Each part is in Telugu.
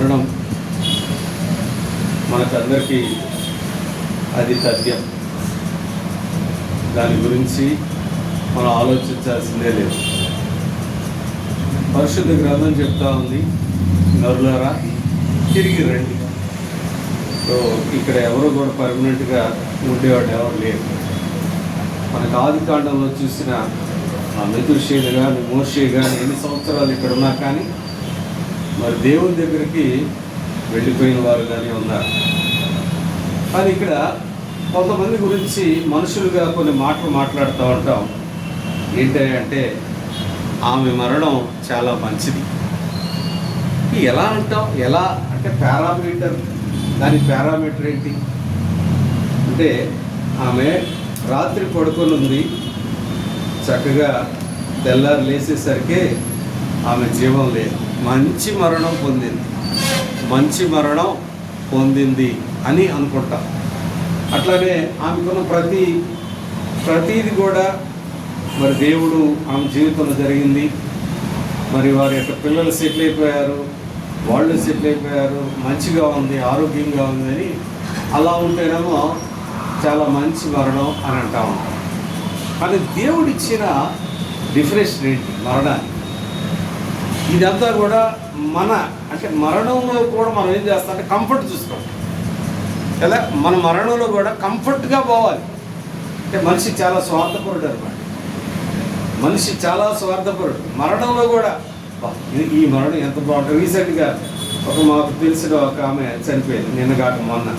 మరణం మనకందరికీ అది తథ్యం. దాని గురించి మనం ఆలోచించాల్సిందే లేదు. పరిశుద్ధ గ్రంథం చెప్తా ఉంది, నరులారా తిరిగి రండి. సో ఇక్కడ ఎవరు కూడా పర్మనెంట్గా ఉండేవాడు ఎవరు లేరు. మనకు ఆది కాండంలో చూసిన మెతుషేలు కానీ మోషే కానీ ఎన్ని సంవత్సరాలు ఇక్కడ ఉన్నా కానీ మరి దేవుని దగ్గరికి వెళ్ళిపోయిన వారు కానీ ఉన్నారు. కానీ ఇక్కడ కొంతమంది గురించి మనుషులుగా కొన్ని మాటలు మాట్లాడుతూ ఉంటాం. ఏంటంటే ఆమె మరణం చాలా మంచిది. ఎలా అంటాం? ఎలా అంటే దాని పారామీటర్ ఏంటి అంటే ఆమె రాత్రి పడుకొని ఉంది, చక్కగా తెల్లారు లేచేసరికి ఆమె జీవం లేదు, మంచి మరణం పొందింది అని అనుకుంటాం. అట్లానే ఆమెకున్న ప్రతీది కూడా మరి దేవుడు ఆమె జీవితంలో జరిగింది. మరి వారి యొక్క పిల్లలు సెటిల్ అయిపోయారు, వాళ్ళు సెటిల్ అయిపోయారు, మంచిగా ఉంది, ఆరోగ్యంగా ఉంది అని అలా ఉంటేనేమో చాలా మంచి మరణం అని అంటా ఉంటాం. కానీ దేవుడిచ్చిన డిఫరెన్షన్ ఏంటి మరణానికి? ఇదంతా కూడా అంటే మరణంలో కూడా మనం ఏం చేస్తామంటే కంఫర్ట్ చూసుకోవాలి కదా. మన మరణంలో కూడా కంఫర్ట్గా పోవాలి. అంటే మనిషి చాలా స్వార్థపరుడు అనమాట. మరణంలో కూడా ఈ మరణం ఎంత బాగుంటుంది. రీసెంట్గా మాకు తెలిసిన ఒక ఆమె చనిపోయింది, నిన్న కాక మొన్న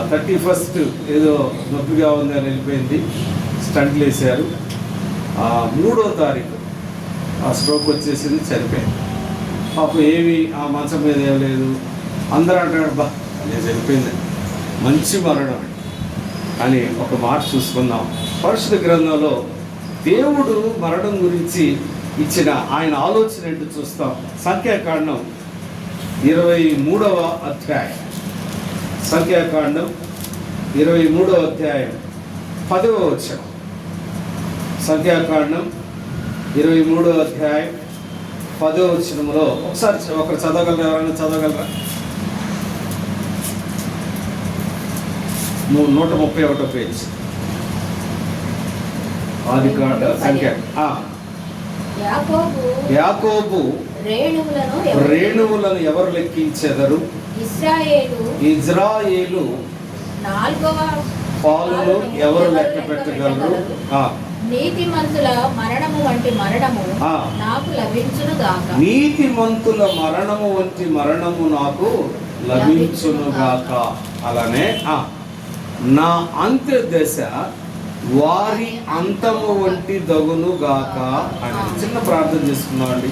31st ఏదో నొప్పిగా ఉంది అని వెళ్ళిపోయింది. స్టంట్లు వేసారు. 3వ తారీఖు స్ట్రోక్ వచ్చేసింది, చనిపోయింది. పాపం ఏమి ఆ మంచం మీద ఏం లేదు. అందరూ అంటాడు నేను చనిపోయింది, మంచి మరణం అని ఒక మాట చూసుకుందాం. పరిశుద్ధ గ్రంథంలో దేవుడు మరణం గురించి ఇచ్చిన ఆయన ఆలోచన ఏంటో చూస్తాం. సంఖ్యాకాండం 23వ అధ్యాయం. సంఖ్యాకాండం 23వ అధ్యాయం 10వ వచనం. సంఖ్యాకాండం 23వ అధ్యాయం 10వ వచనంలో ఒకరు చదవగలరా? ఎవరైనా చదవగలరా? 131వ పేజ్. ఆది కాండ సంఖ్య. యాకోబు రేణువులను ఎవరు లెక్కించెదరు? ఇజ్రాయేలు పాలును ఎవరు లెక్క పెట్టగలరు? నీతిమంతుల మరణము వంటి మరణము నాకు లభించునుగాక. నీతిమంతుల మరణము వంటి మరణము నాకు లభించునుగాక. అలానే నా అంత్య దశ వారి అంతము వంటి దగునుగాక అని చిన్న ప్రార్థన చేసుకున్నామండి.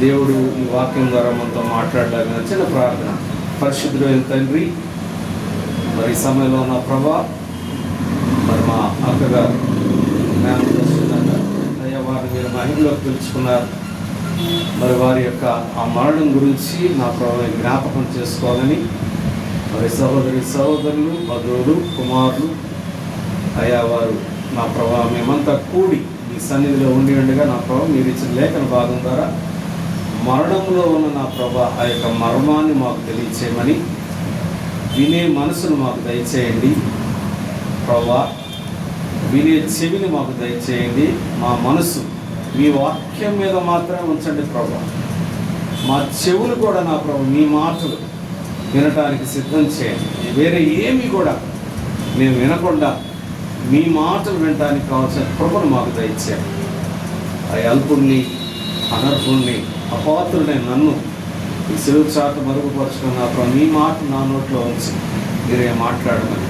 దేవుడు ఈ వాక్యం ద్వారా మనతో మాట్లాడడానికి చిన్న ప్రార్థన. పరిశుద్ధుడైన తండ్రి, మరి ఈ సమయంలో నా ప్రభా, మరి మా అక్కగారు అయ్యా వారిని మీరు మహిళలోకి పిలుచుకున్నారు. మరి వారి యొక్క ఆ మరణం గురించి నా ప్రభు జ్ఞాపకం చేసుకోవాలని మరి సహోదరులు, బంధువులు, కుమారులు అయ్యా వారు నా ప్రభా మేమంతా కూడి మీ సన్నిధిలో ఉండగా నా ప్రభా మీరు ఇచ్చిన లేఖన భాగం ద్వారా మరణంలో ఉన్న నా ప్రభా ఆ యొక్క మర్మాన్ని మాకు తెలియచేయమని, వినే మనసును మాకు దయచేయండి ప్రభా, వినే చెవిని మాకు దయచేయండి. మా మనసు మీ వాక్యం మీద మాత్రమే ఉంచండి ప్రభా. మా చెవులు కూడా నా ప్రభు మీ మాటలు వినటానికి సిద్ధం చేయండి. వేరే ఏమి కూడా మేము వినకుండా మీ మాటలు వినటానికి కావాల్సిన కృపను మాకు దయచేయండి. ఆ అల్పుణ్ణి, అనర్హుణ్ణి, అపాత్రుడైన నన్ను ఈ సెలవు చాటు మరుగుపరుచుకున్న మీ మాట నా నోట్లో ఉంచి మీరే మాట్లాడమని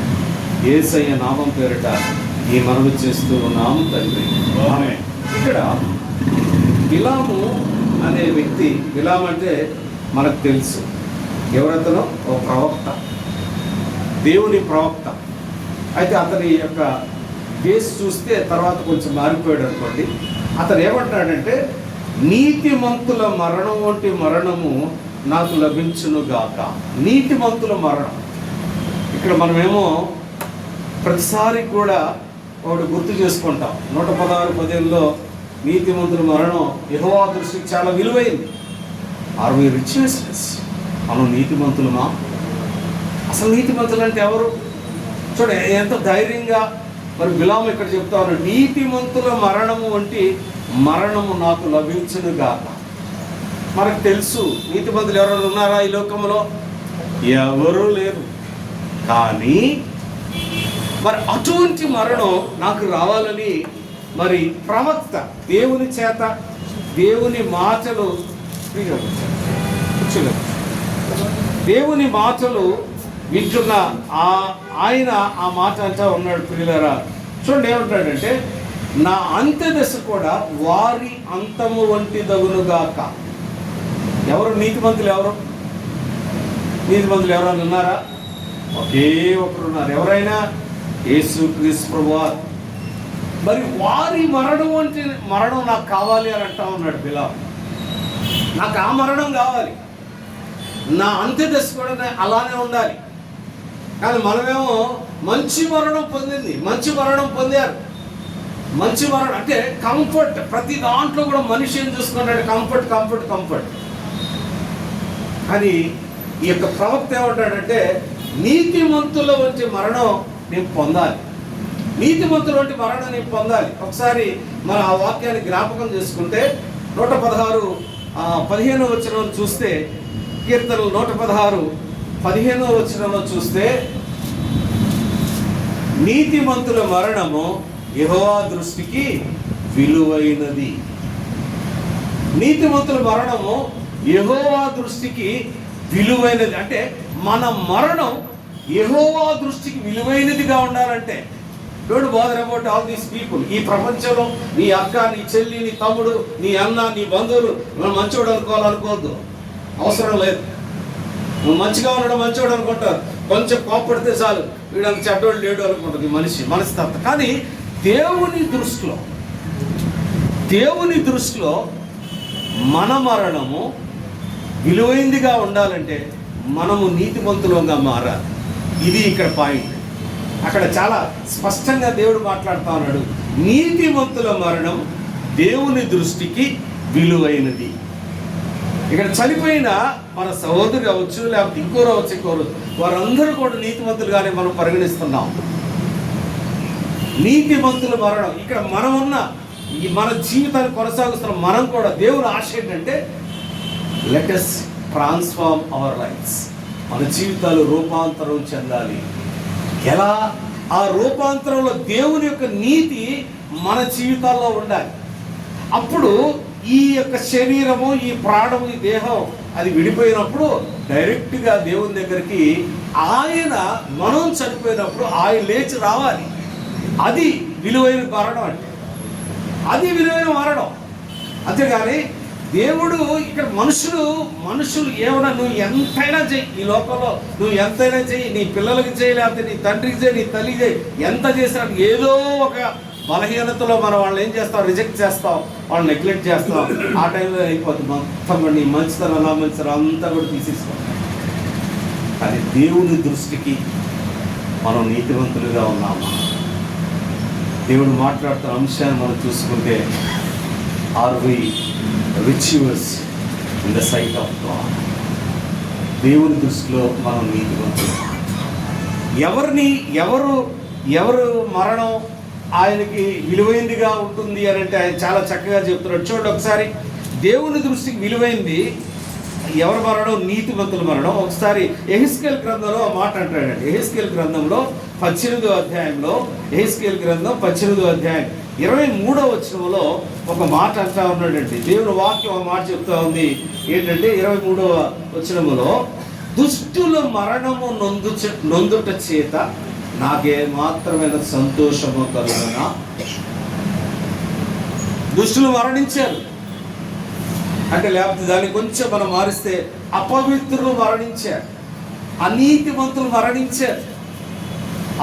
యేసయ్య నామం పేరిట ఈ మనవి చేస్తూ ఉన్నాము తండ్రి. ఆమేన్. ఇక్కడ బిలాము అనే వ్యక్తి, బిలాం అంటే మనకు తెలుసు ఎవరతను, ఓ ప్రవక్త, దేవుని ప్రవక్త. అయితే అతని యొక్క కేసు చూస్తే తర్వాత కొంచెం మారిపోయాడు అనుకోండి. అతను ఏమంటాడంటే నీతిమంతుల మరణం వంటి మరణము నాకు లభించునుగాక. నీతిమంతుల మరణం. ఇక్కడ మనమేమో ప్రతిసారి కూడా ఒకటి గుర్తు చేసుకుంటాం. 116:15 నీతిమంతుల మరణం యెహోవా దృష్టికి చాలా విలువైంది. Are we rituals? మనం నీతిమంతులమా? అసలు నీతిమంతులు అంటే ఎవరు? చూడండి ఎంత ధైర్యంగా మరి బిలాము ఇక్కడ చెప్తా ఉన్నాడు, నీతిమంతుల మరణము వంటి మరణము నాకు లభించును గాక. మనకు తెలుసు నీతిమంతులు ఎవరైనా ఉన్నారా ఈ లోకంలో? ఎవరూ లేరు. కానీ మరి అటువంటి మరణం నాకు రావాలని మరి ప్రవక్త దేవుని చేత, దేవుని మాటలు, దేవుని మాటలు వింటున్న ఆయన ఆ మాట అంటా ఉన్నాడు. ప్రియులారా చూడండి ఏమంటాడంటే, నా అంత్యదశ కూడా వారి అంతము వంటి దగునుగాక. ఎవరు నీతిమంతులు? ఎవరు నీతిమంతులు? ఎవరైనా ఉన్నారా? ఒకే ఒకరు ఉన్నారు. ఎవరైనా? యేసుక్రీస్తు ప్రభువారు. మరి వారి మరణం వంటి మరణం నాకు కావాలి అని అంటా ఉన్నాడు బిలాము. నాకు ఆ మరణం కావాలి, నా అంత్యదశ కూడా అలానే ఉండాలి. కానీ మనమేమో మంచి మరణం పొందింది, మంచి మరణం పొందారు. మంచి మరణం అంటే కంఫర్ట్. ప్రతి దాంట్లో కూడా మనిషి ఏం చూసుకున్నాడు? Comfort comfort comfort. కానీ ఈ యొక్క ప్రవక్త ఏమంటాడంటే, నీతిమంతుల వంటి మరణం నేను పొందాలి, నీతిమంతుల వంటి మరణం నేను పొందాలి. ఒకసారి మన ఆ వాక్యాన్ని జ్ఞాపకం చేసుకుంటే 116:15 వచనం చూస్తే, కీర్తనలు 116:15 వచనంలో చూస్తే, నీతిమంతుల మరణము యెహోవా దృష్టికి విలువైనది. నీతిమంతుల మరణము యెహోవా దృష్టికి విలువైనది. అంటే మన మరణం యెహోవా దృష్టికి విలువైనదిగా ఉండాలంటే, don't bother about all these people. ఈ ప్రపంచంలో నీ అక్క, నీ చెల్లి, నీ తమ్ముడు, నీ అన్న, నీ బంధువులు మనం మంచోడు అనుకోవాలనుకోవద్దు. అవసరం లేదు. నువ్వు మంచిగా ఉండడం మంచోడు అనుకుంటారు, కొంచెం కోపడితే చాలు వీడంత చెడ్డోడు లేడు అనుకుంటుంది మనిషి మనస్తత్వం. కానీ దేవుని దృష్టిలో మన మరణము విలువైందిగా ఉండాలంటే మనము నీతిమంతులుగా మారాలి. ఇది ఇక్కడ పాయింట్. అక్కడ చాలా స్పష్టంగా దేవుడు మాట్లాడుతూ ఉన్నాడు, నీతిమంతుల మరణం దేవుని దృష్టికి విలువైనది. ఇక్కడ చనిపోయిన మన సహోదరు అవ్వచ్చు, లేకపోతే ఇంకోరు అవ్వచ్చు, వారందరూ కూడా నీతిమంతులుగానే మనం పరిగణిస్తున్నాం. నీతిమంతుల మరణం ఇక్కడ మనం ఉన్న ఈ మన జీవితాన్ని కొనసాగుతున్న మనం కూడా దేవుని ఆశ ఏంటంటే, let us transform our lives. మన జీవితాలు రూపాంతరం చెందాలి. ఎలా? ఆ రూపాంతరంలో దేవుని యొక్క నీతి మన జీవితాల్లో ఉండాలి. అప్పుడు ఈ యొక్క శరీరము, ఈ ప్రాణము, ఈ దేహం అది విడిపోయినప్పుడు డైరెక్ట్గా దేవుని దగ్గరికి ఆయన, మనం చనిపోయినప్పుడు ఆయన లేచి రావాలి. అది విలువైన మరణం. అంటే అది విలువైన మరణం. అంతేగాని దేవుడు ఇక్కడ మనుషులు ఏమన్నా నువ్వు ఎంతైనా చెయ్యి, ఈ లోకంలో నువ్వు ఎంతైనా చెయ్యి, నీ పిల్లలకి చేయి, లేకపోతే నీ తండ్రికి చేయి, నీ తల్లికి చేయి, ఎంత చేసినా ఏదో ఒక బలహీనతలో మనం వాళ్ళని ఏం చేస్తాం? రిజెక్ట్ చేస్తాం, వాళ్ళని నెగ్లెక్ట్ చేస్తాం. ఆ టైంలో అయిపోతుంది మొత్తం నీ మంచితనం, నా మంచితనం అంతా కూడా తీసేస్తాం. కానీ దేవుని దృష్టికి మనం నీతివంతులుగా ఉన్నామా? దేవుడు మాట్లాడుతున్న అంశాన్ని మనం చూసుకుంటే, are we rituals in the sight of God? దేవుని దృష్టిలో మనం నీతివంతులు. ఎవరు మరణం ఆయనకి విలువైందిగా ఉంటుంది అని అంటే ఆయన చాలా చక్కగా చెప్తున్నాడు. చూడండి ఒకసారి, దేవుని దృష్టికి విలువైంది ఎవరి మరణం? నీతిమంతుల మరణం. ఒకసారి యెహెజ్కేలు గ్రంథంలో ఆ మాట అంటాడండి. యెహెజ్కేలు గ్రంథంలో 18వ అధ్యాయంలో, యెహెజ్కేలు గ్రంథం 18వ అధ్యాయం 23వ వచనంలో ఒక మాట అంటా ఉన్నాడండి. దేవుని వాక్యం ఒక మాట చెప్తా ఉంది. ఏంటంటే 23వ వచనములో, దుష్టుల మరణము నొందుట చేత నాకే మాత్రమైన సంతోషము కలుగునా. దుష్టులు మరణించారు అంటే, లేకపోతే దాన్ని కొంచెం మనం మారిస్తే, అపవిత్రులు మరణించారు, అనీతిమంతులు మరణించారు,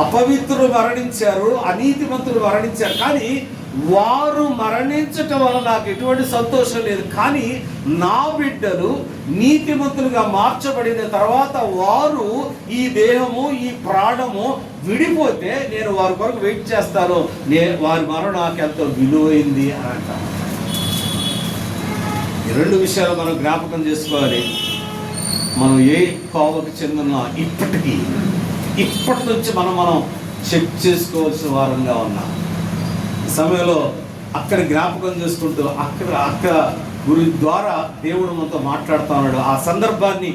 అపవిత్రులు మరణించారు, అనీతిమంతులు మరణించారు. కానీ వారు మరణించటం వల్ల నాకు ఎటువంటి సంతోషం లేదు. కానీ నా బిడ్డలు నీతిమంతులుగా మార్చబడిన తర్వాత వారు ఈ దేహము, ఈ ప్రాణము విడిపోతే నేను వారి కొరకు వెయిట్ చేస్తాను. వారి మరణం నాకు ఎంతో విలువైంది అని అంటాను. రెండు విషయాలు మనం జ్ఞాపకం చేసుకోవాలి. మనం ఏ కోవకు చెందిన ఇప్పటి నుంచి మనం చెక్ చేసుకోవాల్సిన వారంగా ఉన్నాం. ఈ సమయంలో అక్కడ జ్ఞాపకం చేసుకుంటూ అక్కడ గురి ద్వారా దేవుడు మనతో మాట్లాడుతూ ఉన్నాడు. ఆ సందర్భాన్ని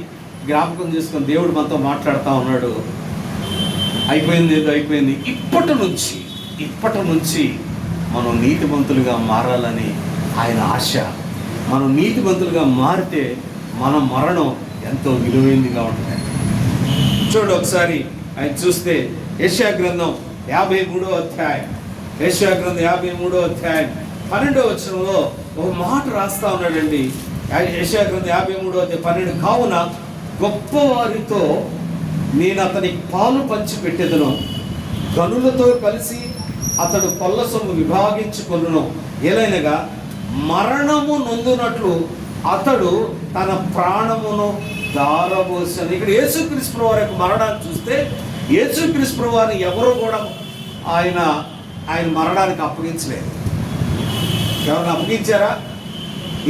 జ్ఞాపకం చేసుకుని దేవుడు మనతో మాట్లాడుతూ ఉన్నాడు. అయిపోయింది ఏదో అయిపోయింది, ఇప్పటి నుంచి మనం నీతిమంతులుగా మారాలని ఆయన ఆశ. మనం నీతిమంతులుగా మారితే మన మరణం ఎంతో విలువైనదిగా ఉంటుంది. చూడండి ఒకసారి ఆయన చూస్తే యెషయా గ్రంథం 53వ అధ్యాయం 53వ అధ్యాయం 12వ వచనంలో ఒక మాట రాస్తా ఉన్నాడండి. యెషయా గ్రంథం 53వ అధ్యాయం 12, కావున గొప్పవారితో నేను అతనికి పాలు పంచిపెట్టెదను, గనులతో కలిసి అతడు కొల్ల సొమ్ము విభాగించుకొనును. ఏలైనగా మరణము నొందునట్లు అతడు తన ప్రాణమును దారబోసను. ఇక్కడ యేసుక్రీస్తు వారి యొక్క మరణాన్ని చూస్తే యేసుక్రీస్తు వారిని ఎవరు కూడా ఆయన మరణానికి అప్పగించలేదు. ఎవరిని అప్పగించారా?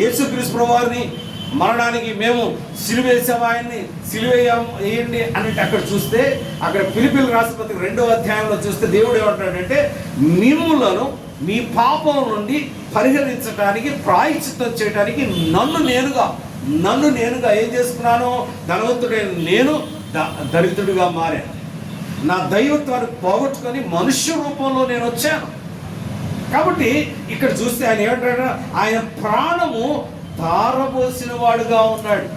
యేసుక్రీస్తు వారిని మరణానికి మేము సిలువేసాము, ఆయన్ని సిలువేయండి అన్నట్టు అక్కడ చూస్తే, అక్కడ ఫిలిప్పీయులకు రాసిన పత్రిక 2వ అధ్యాయంలో చూస్తే దేవుడు ఏమంటాడంటే, మిమ్ములను మీ పాపం నుండి పరిహరించడానికి, ప్రాయశ్చిత్తం చేయడానికి నన్ను నేనుగా ఏం చేసుకున్నాను? ధనవంతుడైన నేను దరిద్రుడిగా మారాను. నా దైవత్వాన్ని పోగొట్టుకొని మనుష్య రూపంలో నేను వచ్చాను. కాబట్టి ఇక్కడ చూస్తే ఆయన ఏమంటాడు? ఆయన ప్రాణము ధారపోసిన వాడుగా ఉన్నాడు.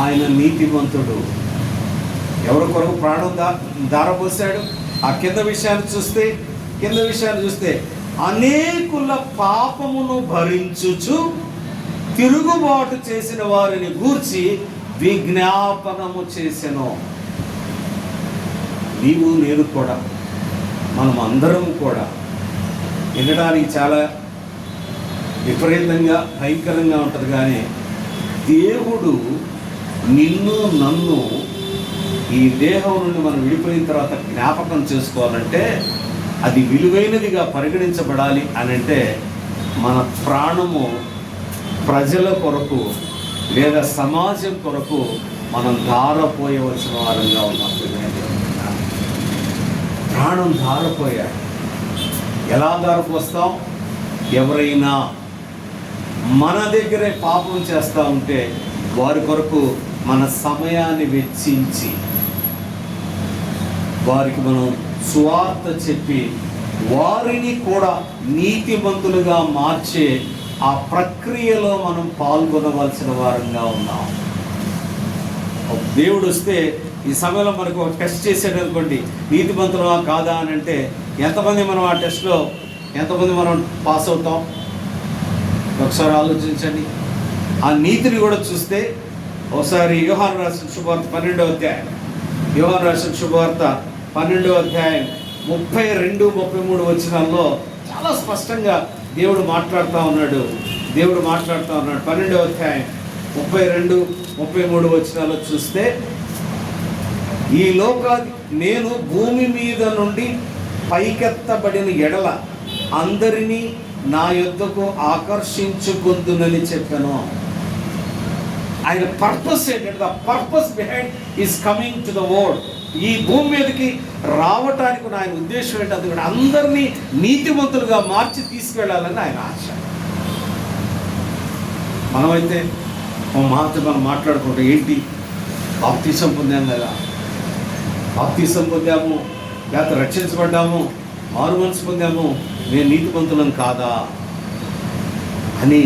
ఆయన నీతిమంతుడు. ఎవరి కొరకు ప్రాణం ధారపోసాడు? ఆ కింద విషయాన్ని చూస్తే అనేకుల పాపమును భరించుచు తిరుగుబాటు చేసిన వారిని గూర్చి విజ్ఞాపనము చేసెను. నీవు నేను కూడా, మనం అందరం కూడా వినడానికి చాలా విపరీతంగా భయంకరంగా ఉంటుంది. కానీ దేవుడు నిన్ను నన్ను ఈ దేహం నుండి మనం విడిపోయిన తర్వాత జ్ఞాపకం చేసుకోవాలంటే అది విలువైనదిగా పరిగణించబడాలి అని అంటే మన ప్రాణము ప్రజల కొరకు లేదా సమాజం కొరకు మనం ధారపోయవలసిన వారంగా ఉన్నాం. ప్రాణం ధారపోయాడు. ఎలా ధారపోస్తాం? ఎవరైనా మన దగ్గరే పాపం చేస్తూ ఉంటే వారి కొరకు మన సమయాన్ని వెచ్చించి వారికి మనం సువార్త చెప్పి వారిని కూడా నీతిమంతులుగా మార్చే ఆ ప్రక్రియలో మనం పాల్గొనవలసిన వారంగా ఉన్నాం. దేవుడు వస్తే ఈ సమయంలో మనకు ఒక టెస్ట్ చేసాడు అనుకోండి, నీతిమంతులమా కాదా అని అంటే ఎంతమంది మనం ఆ టెస్ట్లో మనం పాస్ అవుతాం? ఒకసారి ఆలోచించండి. ఆ నీతిని కూడా చూస్తే ఒకసారి యోహాను రాసిన శుభవార్త 12వ అధ్యాయం 12వ అధ్యాయం 32-33 వచనాల్లో చాలా స్పష్టంగా దేవుడు మాట్లాడుతూ ఉన్నాడు. 12వ అధ్యాయం 32-33 వచనాల్లో చూస్తే, ఈ లోకాన్ని నేను భూమి మీద నుండి పైకెత్తబడిన ఎడల అందరినీ నా యొద్దకు ఆకర్షించుకుందునని చెప్పాను. ఆయన పర్పస్ ఏంటంటే, the purpose behind is coming to the world. ఈ భూమి మీదకి రావటానికి ఆయన ఉద్దేశం ఏంటి? అందుకని అందరినీ నీతిమంతులుగా మార్చి తీసుకెళ్ళాలని ఆయన ఆశ. మనమైతే మనం మాట్లాడుకుంటాం, ఏంటి బాప్తిసం పొందాము కదా, బాప్తిసం పొందాము, లేకపోతే రక్షించబడ్డాము, మారు మనసు పొందాము, నేను నీతిమంతులం కాదా అని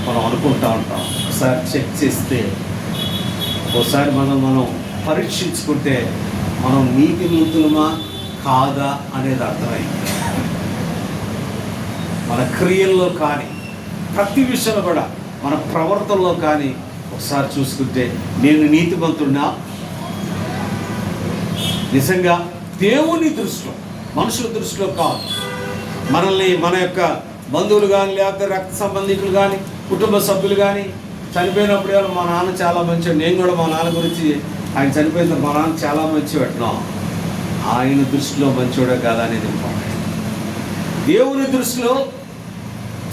మనం అనుకుంటా ఉంటాం. ఒకసారి చెక్ చేస్తే, ఒకసారి మనం పరీక్షించుకుంటే మనం నీతిమంతులమా కాదా అనేది అర్థమైంది. మన క్రియల్లో కానీ ప్రతి విషయంలో కూడా మన ప్రవర్తనలో కానీ ఒకసారి చూసుకుంటే నేను నీతిమంతుడినా? నిజంగా దేవుని దృష్టిలో, మనుషుల దృష్టిలో కాదు. మనల్ని మన యొక్క బంధువులు కానీ, లేకపోతే రక్త సంబంధికులు కానీ, కుటుంబ సభ్యులు కానీ చనిపోయినప్పుడు మా నాన్న చాలా మంచివాడు, నేను కూడా మా నాన్న గురించి, ఆయన చనిపోయిన మా నాన్న చాలా మంచివాడు, ఆయన దృష్టిలో మంచివాడే కాదా అనేది ఇంపార్టెంట్. దేవుని దృష్టిలో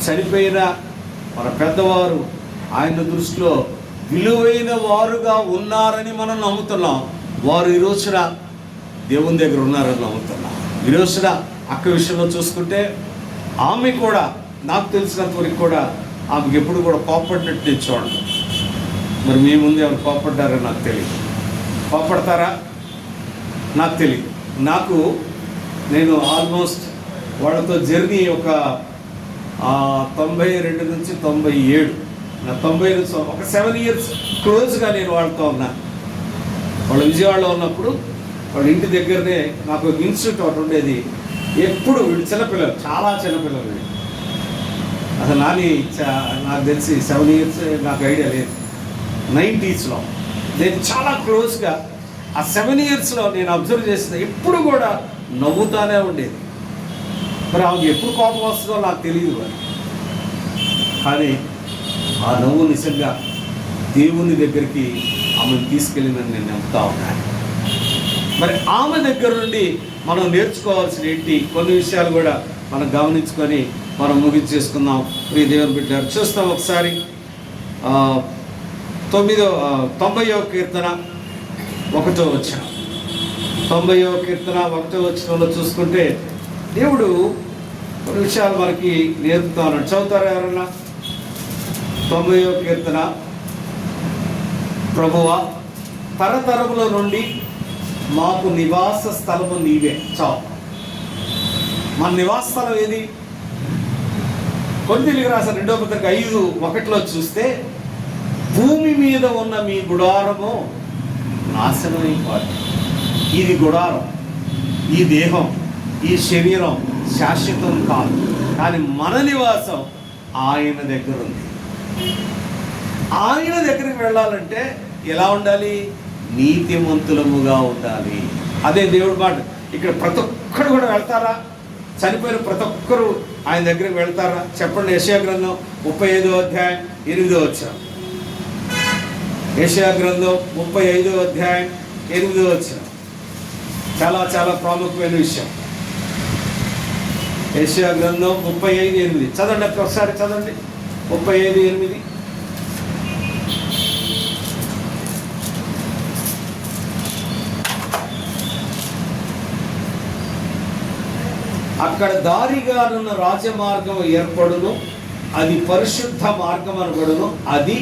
చనిపోయిన మన పెద్దవారు ఆయన దృష్టిలో విలువైన వారుగా ఉన్నారని మనం నమ్ముతున్నాం. వారు ఈ రోజున దేవుని దగ్గర ఉన్నారని నమ్ముతున్నాం. ఈ రోజున అక్క విషయంలో చూసుకుంటే ఆమె కూడా నాకు తెలిసినంత వరకు కూడా ఆమెకి ఎప్పుడు కూడా కోపడినట్టు నేను చూడండి. మరి మీ ముందు ఎవరు కోపడ్డారో నాకు తెలియదు. కోపడతారా నాకు తెలియదు. నేను ఆల్మోస్ట్ వాళ్ళతో జర్నీ ఒక 92 నుంచి 97, 90 నుంచి ఒక 7 years క్లోజ్గా నేను వాళ్ళతో ఉన్నాను. వాళ్ళు విజయవాడలో ఉన్నప్పుడు వాళ్ళ ఇంటి దగ్గరనే నాకు ఒక ఇన్స్టిట్యూట్ ఒకటి ఉండేది. ఎప్పుడు వీళ్ళు చిన్నపిల్లలు, చాలా చిన్నపిల్లలు. అసలు నాకు తెలిసి 7 years నాకు ఐడియా లేదు. 90sలో నేను చాలా క్లోజ్గా ఆ 7 yearsలో నేను అబ్జర్వ్ చేసిన ఎప్పుడు కూడా నవ్వుతానే ఉండేది. మరి ఆమెకి ఎప్పుడు కోపం వస్తుందో నాకు తెలియదు. కానీ ఆ నవ్వు నిజంగా దేవుని దగ్గరికి ఆమెను తీసుకెళ్ళిందని నేను నమ్ముతా ఉన్నాను. మరి ఆమె దగ్గర నుండి మనం నేర్చుకోవాల్సిన కొన్ని విషయాలు కూడా మనం గమనించుకొని మనం ముగించేసుకుందాం. ప్రియ దేవుని బిడ్డలారా, చూస్తాం ఒకసారి 90వ కీర్తన 1వ వచనం. 90వ కీర్తన 1వ వచనంలో చూసుకుంటే దేవుడు కొన్ని విషయాలు మనకి నేర్పుతా ఉన్నాడు. చదువుతారా ఎవరన్నా? 90వ కీర్తన. ప్రభువా, తరతరముల నుండి మాకు నివాస స్థలము నీవే. చావు. మన నివాస స్థలం ఏది? కొరింథీయులకు రాసిన 2వ పత్రిక 5:1 చూస్తే, భూమి మీద ఉన్న మీ గుడారము నాశనమైపోదు. ఇది గుడారం, ఈ దేహం, ఈ శరీరం శాశ్వతం కాదు. కానీ మన నివాసం ఆయన దగ్గర ఉంది. ఆయన దగ్గరికి వెళ్ళాలంటే ఎలా ఉండాలి? నీతిమంతులముగా ఉండాలి. అదే దేవుడి మాట. ఇక్కడ ప్రతి ఒక్కరు కూడా వెళ్తారా? చనిపోయిన ప్రతి ఒక్కరు ఆయన దగ్గరికి వెళ్తారా? చెప్పండి. యెషయా గ్రంథం 35వ అధ్యాయం 8వ వచనం. యెషయా గ్రంథం 35వ అధ్యాయం 8వ వచనం. చాలా చాలా ప్రాముఖ్యమైన విషయం. యెషయా గ్రంథం 35:8 చదవండి. ఒకసారి చదవండి. 35:8. అక్కడ దారిగానున్న రాజమార్గం ఏర్పడును, అది పరిశుద్ధ మార్గం అనబడును, అది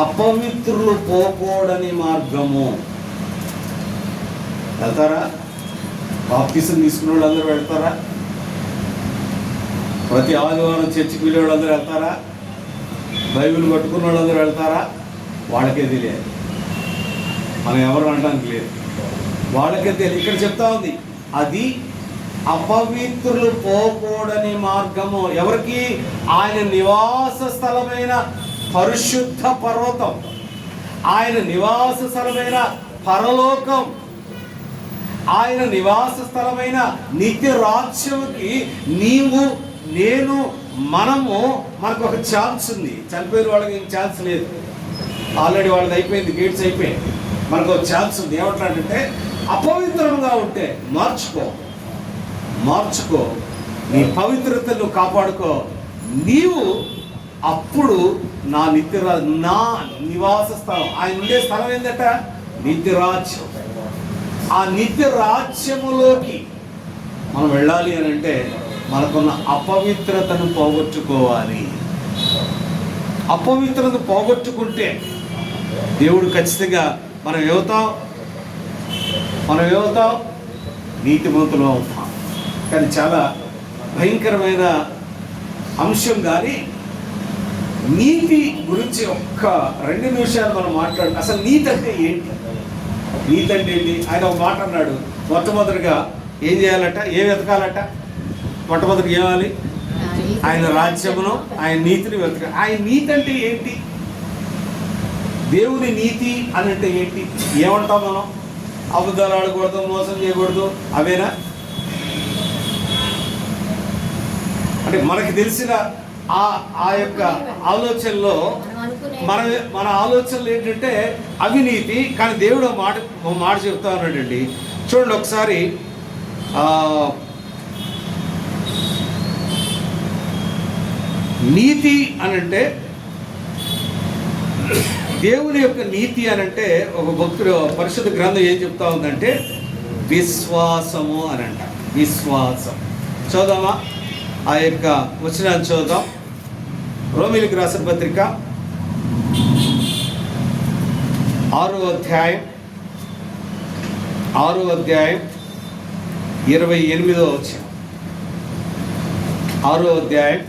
అపవిత్రులు పోకూడని మార్గము. వెళ్తారా? బాప్తిసం తీసుకున్న వాళ్ళందరూ వెళ్తారా? ప్రతి ఆదివారం చర్చికి వెళ్ళే వాళ్ళందరూ వెళ్తారా? బైబిల్ పట్టుకున్న వాళ్ళందరూ వెళ్తారా? వాళ్ళకే తెలియదు. మనం ఎవరు అనడానికి లేదు. వాళ్ళకే తెలియదు. ఇక్కడ చెప్తా ఉంది, అది అపవిత్రులు పోకూడని మార్గము. ఎవరికి? ఆయన నివాస స్థలమైన పరిశుద్ధ పర్వతం, ఆయన నివాస స్థలమైన పరలోకం, ఆయన నివాస స్థలమైన నిత్య రాజ్యముకి నీవు, నేను, మనకు ఒక ఛాన్స్ ఉంది. చనిపోయిన వాళ్ళకి ఇంక ఛాన్స్ లేదు. ఆల్రెడీ వాళ్ళది అయిపోయింది, గేట్స్ అయిపోయాయి. మనకు ఒక ఛాన్స్ ఉంది. ఏమంటాడంటే, అపవిత్రంగా ఉంటే మార్చుకో, నీ పవిత్రతను కాపాడుకో, నీవు అప్పుడు నా నివాస స్థలం. ఆయన ఉండే స్థలం ఏంటట? నిత్యరాజ్యం. ఆ నిత్య రాజ్యములోకి మనం వెళ్ళాలి అని అంటే మనకున్న అపవిత్రతను పోగొట్టుకోవాలి. అపవిత్రతను పోగొట్టుకుంటే దేవుడు ఖచ్చితంగా మనం ఏమవుతాం? నీతిమంతులు అవుతాం. కానీ చాలా భయంకరమైన అంశం. కానీ నీతి గురించి ఒక్క 2 నిమిషాలు మనం మాట్లాడు. అసలు నీతి అంటే ఏంటి? ఆయన ఒక మాట అన్నాడు. మొట్టమొదటిగా ఏం చేయాలట? ఏం వెతకాలట? మొట్టమొదటి ఏమాలి? ఆయన రాజ్యమును, ఆయన నీతిని వెతక. ఆయన నీతి అంటే ఏంటి? దేవుని నీతి అని అంటే ఏంటి? ఏమంటాం మనం? అబద్ధాలు ఆడకూడదు, మోసం చేయకూడదు, అవేనా? అంటే మనకి తెలిసిన ఆ యొక్క ఆలోచనలో మన ఆలోచనలు ఏంటంటే అవినీతి. కానీ దేవుడు మాట చెప్తా ఉన్నాడండి. చూడండి ఒకసారి, నీతి అనంటే, దేవుని యొక్క నీతి అనంటే, ఒక భక్తుడు పరిశుద్ధ గ్రంథం ఏం చెప్తా ఉందంటే విశ్వాసము అనంట. విశ్వాసం. చూద్దామా ఆ యొక్క వచనాన్ని చూద్దాం. రోమీయులకు రాసిన పత్రిక 6వ అధ్యాయం 28వ వచనం. 6వ అధ్యాయం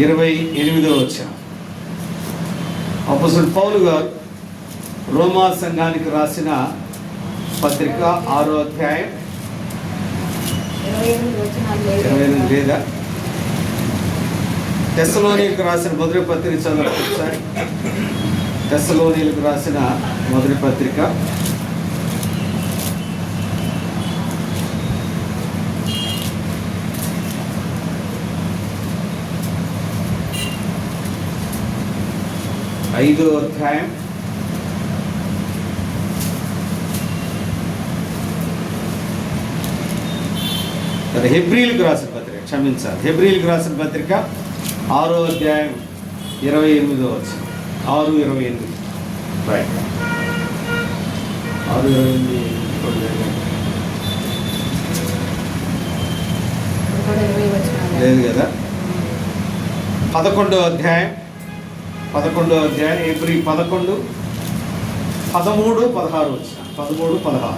28వ వచనం. అపోస్తలుడు పౌలు గారు రోమా సంఘానికి రాసిన పత్రిక 6వ అధ్యాయం 28 లేదా తెస్సలోనియులకు రాసిన మొదటి పత్రిక చదవండి ఒకసారి. తెస్సలోనియులకు రాసిన మొదటి పత్రిక 5వ అధ్యాయం 6వ అధ్యాయం 28వ వచనం. 6:28. రైట్. 6:28 లేదు కదా. 11వ అధ్యాయం హెబ్రీ 11, 13, 16 వచ్చిన 13, 16.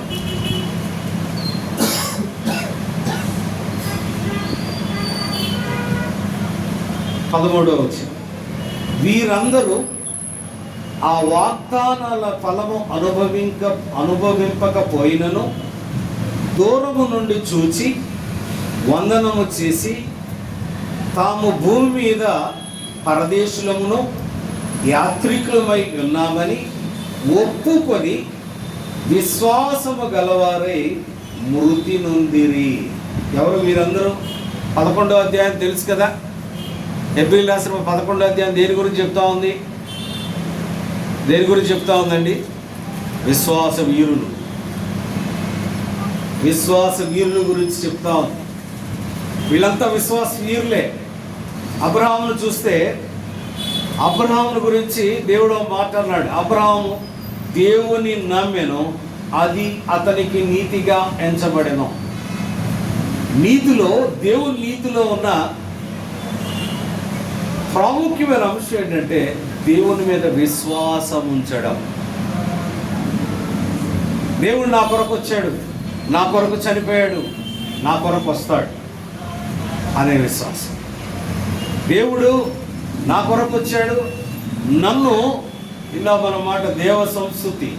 13వ వచనం. వీరందరూ ఆ వాగ్దానాల ఫలము అనుభవింపకపోయినను దూరము నుండి చూచి వందనము చేసి తాము భూమి మీద పరదేశులమును యాత్రికులమై ఉన్నామని ఒప్పుకొని విశ్వాసము గలవారై మృతి నొందిరి. ఎవరు వీరందరూ? 11వ అధ్యాయం తెలుసు కదా. హెబ్రీయులకు రాసిన 11వ అధ్యాయం దేని గురించి చెప్తా ఉందండి? విశ్వాస వీరులు గురించి చెప్తా ఉంది. వీళ్ళంతా విశ్వాస వీరులే. అబ్రహామును చూస్తే అబ్రహామును గురించి దేవుడు మాట్లాడినాడు. అబ్రహాము దేవుని నమ్మెను, అది అతనికి నీతిగా ఎంచబడెను. దేవుని నీతిలో ఉన్న ప్రాముఖ్యమైన అంశం ఏంటంటే దేవుని మీద విశ్వాసం ఉంచడం. దేవుడు నా కొరకు వచ్చాడు, నా కొరకు చనిపోయాడు, నా కొరకు వస్తాడు అనే విశ్వాసం. దేవుడు నా కొరకు వచ్చాడు, నన్ను ఇలా మన మాట దేవ సంస్కృతి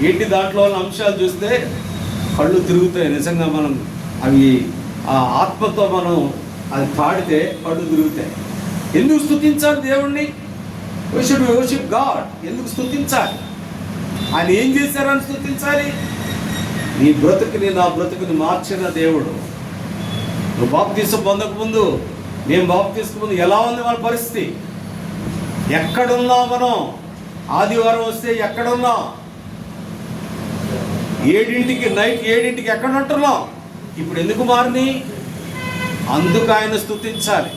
ఏంటి, దాంట్లో అంశాలు చూస్తే కళ్ళు తిరుగుతాయి. నిజంగా మనం అవి ఆ ఆత్మతో మనం అది పాడితే కళ్ళు తిరుగుతాయి. ఎందుకు స్తుతించాలి దేవుణ్ణి? we should worship God. ఎందుకు స్తుతించాలి? ఆయన ఏం చేశారని స్తుతించాలి? నీ బ్రతుకుని నా బ్రతుకుని మార్చిన దేవుడు. నువ్వు బాప్తీసం పొందకముందు, నేను బాప్తీసం ముందు ఎలా ఉంది మన పరిస్థితి? ఎక్కడున్నాం మనం? ఆదివారం వస్తే ఎక్కడున్నాం? 7ంటికి నైట్ 7ంటికి ఎక్కడ ఉంటున్నాం? ఇప్పుడు ఎందుకు మారిని? అందుకు ఆయన స్తుతించాలి.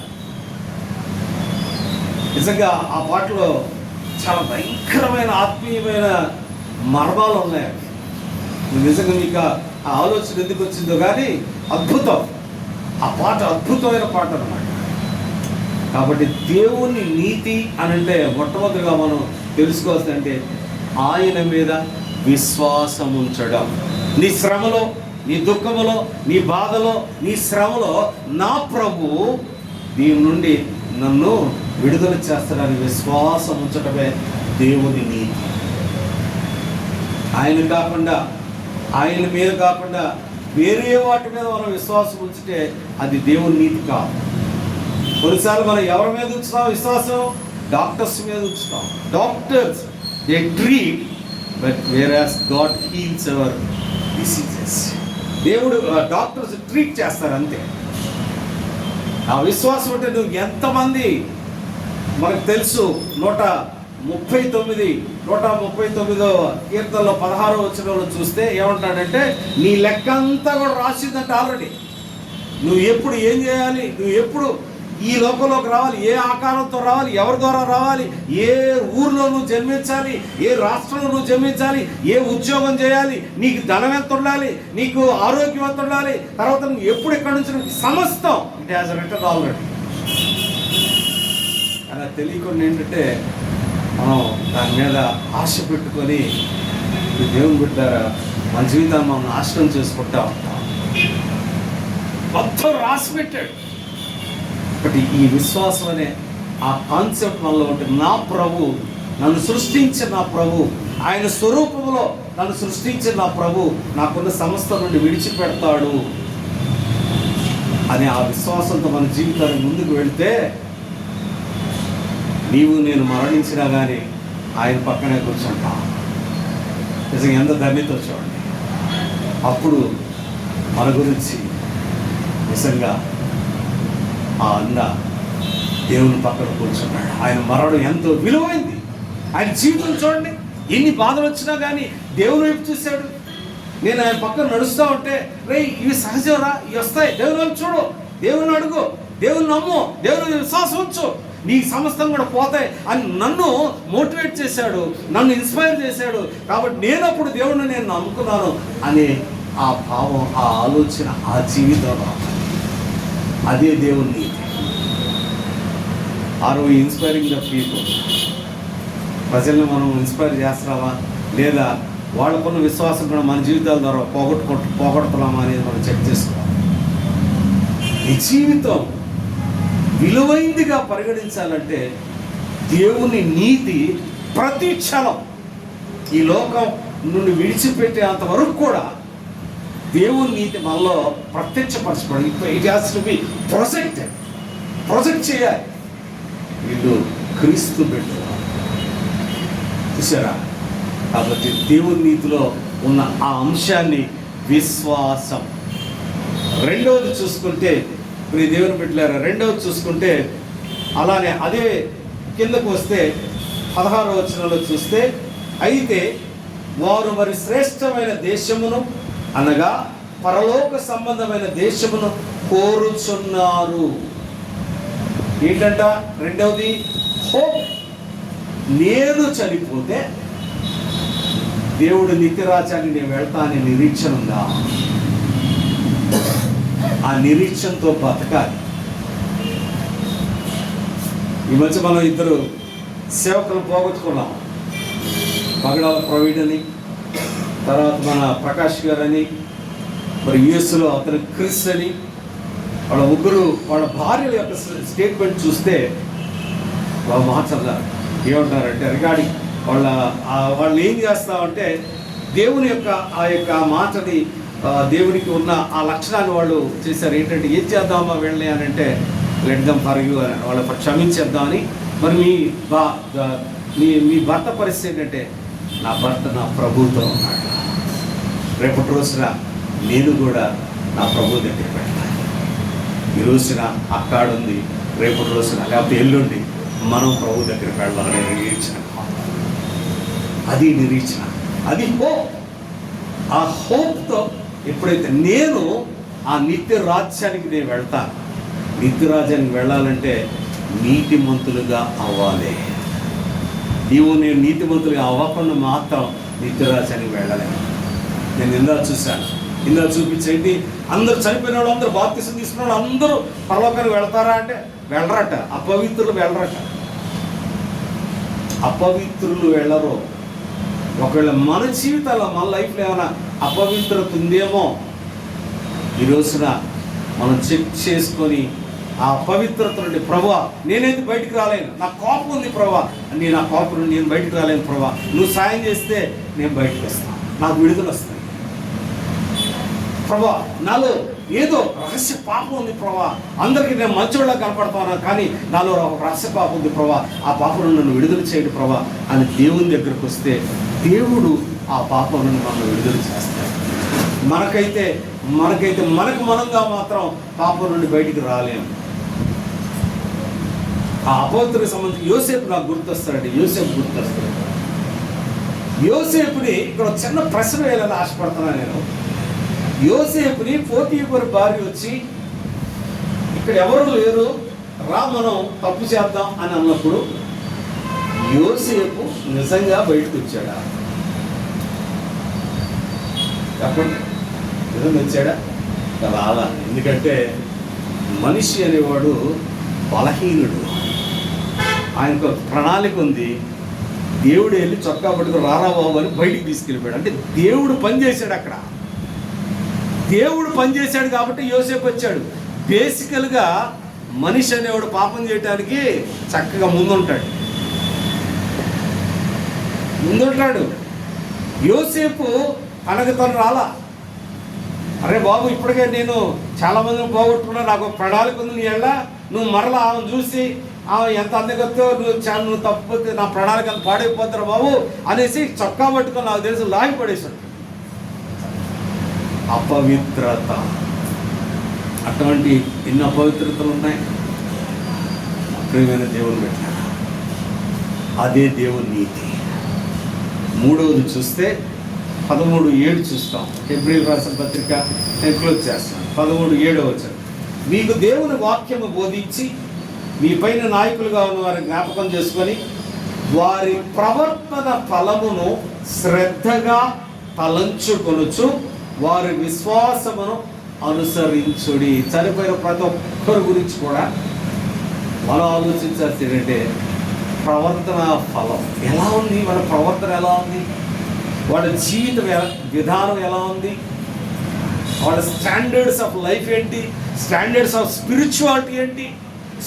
నిజంగా ఆ పాటలో చాలా భయంకరమైన ఆత్మీయమైన మర్మాలు ఉన్నాయి. నిజంగా మీకు ఆ ఆలోచన ఎందుకు వచ్చిందో కానీ అద్భుతం. ఆ పాట అద్భుతమైన పాట అన్నమాట. కాబట్టి దేవుని నీతి అనంటే మొట్టమొదటిగా మనం తెలుసుకోవాల్సిందంటే ఆయన మీద విశ్వాసం ఉంచడం. నీ శ్రమలో, నీ దుఃఖములో, నీ బాధలో, నీ శ్రమలో నా ప్రభువు దీని నుండి నన్ను విడుదల చేస్తాడని విశ్వాసం ఉంచటమే దేవుని నీతి. ఆయన మీద కాకుండా వేరే వాటి మీద మనం విశ్వాసం ఉంచితే అది దేవుని నీతి కాదు. కొన్నిసార్లు మనం ఎవరి మీద ఉంచుతాం విశ్వాసం? డాక్టర్స్ మీద ఉంచుతాం. Doctors they treat, but whereas God heals our diseases. దేవుడు డాక్టర్స్ ట్రీట్ చేస్తారు అంతే. ఆ విశ్వాసం అంటే నువ్వు ఎంతమంది మనకు తెలుసు. 139వ కీర్తనలో 16వ వచనంలో చూస్తే ఏమంటాడంటే నీ లెక్క అంతా కూడా రాసిందంటే ఆల్రెడీ. నువ్వు ఎప్పుడు ఏం చేయాలి, నువ్వు ఎప్పుడు ఈ లోకంలోకి రావాలి, ఏ ఆకారంతో రావాలి, ఎవరి ద్వారా రావాలి, ఏ ఊర్లో నువ్వు జన్మించాలి, ఏ రాష్ట్రంలో నువ్వు జన్మించాలి, ఏ ఉద్యోగం చేయాలి, నీకు ధనం ఎంత ఉండాలి, నీకు ఆరోగ్యం ఎంత ఉండాలి, తర్వాత నువ్వు ఎప్పుడు ఎక్కడి నుంచి సమస్తం ఇట్ హ్యాస్ రిటర్న్ ఆల్రెడీ. అలా తెలియకుండా ఏంటంటే మనం దాని మీద ఆశ పెట్టుకొని దేవుని బిడ్డారా మన జీవితాన్ని మనం నాశనం చేసుకుంటా ఉంటాం. మొత్తం రాసి పెట్టాడు. ఒకటి ఈ విశ్వాసం అనే ఆ కాన్సెప్ట్ మనలో ఉంటే, నా ప్రభు నన్ను సృష్టించిన నా ప్రభు, ఆయన స్వరూపంలో నన్ను సృష్టించిన నా ప్రభు నాకున్న సమస్త నుండి విడిచిపెడతాడు అనే ఆ విశ్వాసంతో మన జీవితాన్ని ముందుకు వెళితే, నీవు నేను మరణించినా కానీ ఆయన పక్కనే కూర్చుంటా. నిజంగా ఎంత ధన్యత చూడండి. అప్పుడు మన గురించి నిజంగా ఆ అన్న దేవుని పక్కన కూర్చున్నాడు. ఆయన మరణం ఎంతో విలువైంది. ఆయన జీవితం చూడండి, ఎన్ని బాధలు వచ్చినా కానీ దేవుని వైపు చూశాడు. నేను ఆయన పక్కన నడుస్తూ ఉంటే, రే ఇవి సహజంరా, ఇవి వస్తాయి, దేవుని వైపు చూడు, దేవుని అడుగు, దేవుని నమ్ము, దేవుని విశ్వాసం ఉంచు, నీ సమస్తం కూడా పోతాయి అని నన్ను మోటివేట్ చేశాడు, నన్ను ఇన్స్పైర్ చేశాడు. కాబట్టి నేను అప్పుడు దేవుడిని నేను నమ్ముకున్నాను అనే ఆ భావం, ఆ ఆలోచన ఆ జీవితంలో, అదే దేవుని నీతి. Are we inspiring the people? ప్రజల్ని మనం ఇన్స్పైర్ చేస్తున్నామా, లేదా వాళ్ళకున్న విశ్వాసం కూడా మన జీవితాల ద్వారా పోగొడుతున్నామా అనేది మనం చెక్ చేసుకోవాలి. ఈ జీవితం విలువైందిగా పరిగణించాలంటే దేవుని నీతి ప్రతి క్షణం ఈ లోకం నుండి విడిచిపెట్టేంత వరకు కూడా దేవుని నీతి మనలో ప్రత్యక్షపరచబడి, it has to be project చేయాలి. వీళ్ళు క్రీస్తు బిడ్డలు చూసారా? కాబట్టి దేవుని నీతిలో ఉన్న ఆ అంశాన్ని విశ్వాసం. రెండవది చూసుకుంటే, ఇప్పుడు దేవుని బిడ్డలారా, రెండవది చూసుకుంటే అలానే అదే కిందకు వస్తే 16వ వచనంలో చూస్తే, అయితే వారు మరి శ్రేష్టమైన దేశమును అనగా పరలోక సంబంధమైన దేశమును కోరుచున్నారు. ఏంటంట రెండవది? హోప్. నేను చనిపోతే దేవుడు నిత్యరాజ్యాన్ని నేను వెళ్తా అనే నిరీక్షణ ఉందా? ఆ నిరీక్షణతో బతకాలి. ఈ మధ్య మనం ఇద్దరు సేవకులు పోగొట్టుకున్నాం. పగడాల ప్రవీణ్ అని, తర్వాత మన ప్రకాష్ గారు అని, మరి యుఎస్లో అతను క్రిస్ అని, వాళ్ళ ముగ్గురు వాళ్ళ భార్యల యొక్క స్టేట్మెంట్ చూస్తే వాళ్ళు మాట్లాడారు. ఏమంటారంటే రిగార్డింగ్ వాళ్ళు ఏం చేస్తామంటే దేవుని యొక్క ఆ యొక్క మాటని, దేవునికి ఉన్న ఆ లక్షణాన్ని వాళ్ళు చేశారు. ఏంటంటే ఏం చేద్దామా వెళ్ళి అని అంటే, లెట్ దెమ్ ఫర్గివ్ అని, వాళ్ళ క్షమించేద్దామని. మరి మీ భర్త పరిస్థితి ఏంటంటే, నా భర్త నా ప్రభువుతో ఉన్నాడు, రేపటి రోజున నేను కూడా నా ప్రభు దగ్గర పెడతాను. ఈ రోజున అక్కాడుంది, రేపటి రోజున లేకపోతే ఎల్లుండి మనం ప్రభు దగ్గరికి వెళ్ళాలనే నిరీక్షణ. అది నిరీక్షణ, అది హోప్. ఆ హోప్తో ఎప్పుడైతే నేను ఆ నిత్య రాజ్యానికి నేను వెళ్తాను, నిత్య రాజ్యానికి వెళ్ళాలంటే నీతిమంతులుగా అవ్వాలి. నీవు నేను నీతిమంతులుగా అవ్వకుండా మాత్రం నిత్య రాజ్యానికి వెళ్ళలేను. నేను ఇందా చూపించేంటి, అందరూ చనిపోయిన వాళ్ళు, అందరూ బాప్తిసం తీసుకున్న వాళ్ళు అందరూ పరలోకానికి వెళ్తారా అంటే వెళ్ళరట. అపవిత్రులు వెళ్ళరట. అపవిత్రులు వెళ్ళరు. ఒకవేళ మన జీవితాల్లో మన లైఫ్లో ఏమైనా అపవిత్రత ఉందేమో ఈ రోజున మనం చెక్ చేసుకొని ఆ పవిత్రత నుండి, ప్రభువా నేనైతే బయటికి రాలేను, నా కోపం ఉంది ప్రభువా, నేను ఆ కోపం నుండి నేను బయటికి రాలేను ప్రభువా, నువ్వు సాయం చేస్తే నేను బయటకు వస్తాను, నాకు విడుదల వస్తుంది ప్రభువా, నాలో ఏదో రహస్య పాపం ఉంది ప్రభువా, అందరికీ నేను మంచోళ్ళ కనపడతాను కానీ నాలో ఒక రహస్య పాపం ఉంది ప్రభువా, ఆ పాపం నుండి నన్ను విడుదల చేయండి ప్రభువా అని దేవుని దగ్గరకు వస్తే దేవుడు ఆ పాపం నుండి మనం విడుదల చేస్తాడు. మనకైతే మనకు మనంగా మాత్రం పాపం నుండి బయటికి రాలేము. ఆ అపవిత్రకు సంబంధించి యోసేపు నాకు గుర్తొస్తాడండి. యోసేపుని ఇక్కడ చిన్న ప్రశ్న వేయాలని ఆశపడుతున్నాను నేను. యోసేపుని పోతీఫరు భార్య వచ్చి, ఇక్కడ ఎవరు లేరు, రా మనం తప్పు చేద్దాం అని అన్నప్పుడు యోసేపు నిజంగా బయటకు వచ్చాడా? చెప్పండి, నిజంగా వచ్చాడా? రాలా. ఎందుకంటే మనిషి అనేవాడు బలహీనుడు. ఆయనకు ప్రణాళిక ఉంది. దేవుడు వెళ్ళి చొక్కా పట్టుకు రారా బాబు అని బయటికి తీసుకెళ్ళిపోయాడు. అంటే దేవుడు పనిచేశాడు అక్కడ. దేవుడు పనిచేశాడు కాబట్టి యోసేపు వచ్చాడు. బేసికల్గా మనిషి అనేవాడు పాపం చేయడానికి చక్కగా ముందుంటాడు. యోసేపు తనకు తను రాలా. అరే బాబు, ఇప్పటికే నేను చాలామందిని పోగొట్టుకున్నా, నాకు ప్రణాళిక ఉంది, నీ ఎలా నువ్వు మరలా ఆమెను చూసి ఆమె ఎంత అందగత్తో నువ్వు తప్పిపోతే నా ప్రణాళిక అంత పాడైపోతారు బాబు అనేసి చొక్కా పట్టుకొని నాకు తెలిసి లాగి పడేశాడు. అపవిత్రత, అటువంటి ఎన్ని అపవిత్రతలు ఉన్నాయి. ప్రియమైన దేవుని పెట్టారు, అదే దేవుని నీతి. మూడవది చూస్తే 13:7 చూస్తాం. హెబ్రీయులకు రాసిన పత్రిక నేను క్లోజ్ చేస్తాను. 13:7 మీకు దేవుని వాక్యము బోధించి మీ పైన నాయకులుగా ఉన్న వారిని జ్ఞాపకం చేసుకొని వారి ప్రవర్తన ఫలమును శ్రద్ధగా తలంచుకొనుచు వారి విశ్వాసమును అనుసరించుడి. చనిపోయిన ప్రతి ఒక్కరి గురించి కూడా మనం ఆలోచించాల్సి ఏంటంటే ప్రవర్తన ఫలం ఎలా ఉంది, వాళ్ళ ప్రవర్తన ఎలా ఉంది, వాళ్ళ జీవిత విధానం ఎలా ఉంది, వాళ్ళ స్టాండర్డ్స్ ఆఫ్ లైఫ్ ఏంటి, స్టాండర్డ్స్ ఆఫ్ స్పిరిచువాలిటీ ఏంటి,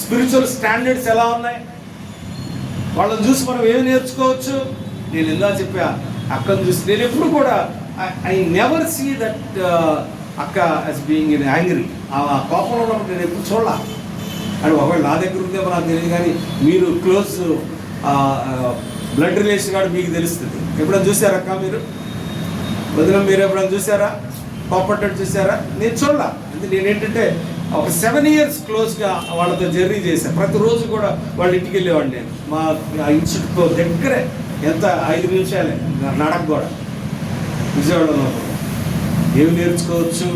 స్పిరిచువల్ స్టాండర్డ్స్ ఎలా ఉన్నాయి, వాళ్ళని చూసి మనం ఏమి నేర్చుకోవచ్చు. నేను ఎలా చెప్పా, అక్కను చూసి నేను ఎప్పుడు కూడా ఐ నెవర్ సీ దట్ అక్క యాజ్ బీయింగ్ ఇన్ యాంగ్రీ. ఆ కోపంలో ఉన్నప్పుడు నేను ఎప్పుడు చూడాల. అని ఒకవేళ నా దగ్గర ఉందేమో నాకు తెలియదు, కానీ మీరు క్లోజ్ బ్లడ్ రిలేషన్ కూడా మీకు తెలుస్తుంది. ఎప్పుడైనా చూసారా అక్క? మీరు వదిన మీరు ఎప్పుడైనా చూసారా? కోపడ్డట్టు చూసారా? నేను చూడాల. నేనేంటంటే ఒక 7 years క్లోజ్గా వాళ్ళతో జర్నీ చేశాను. ప్రతిరోజు కూడా వాళ్ళ ఇంటికి వెళ్ళేవాడిని. నేను మా ఇన్స్టిట్యూట్ దగ్గరే, ఎంత 5 నిమిషాలే నడక కూడా. విజయవాడలో ఏమి నేర్చుకోవచ్చు?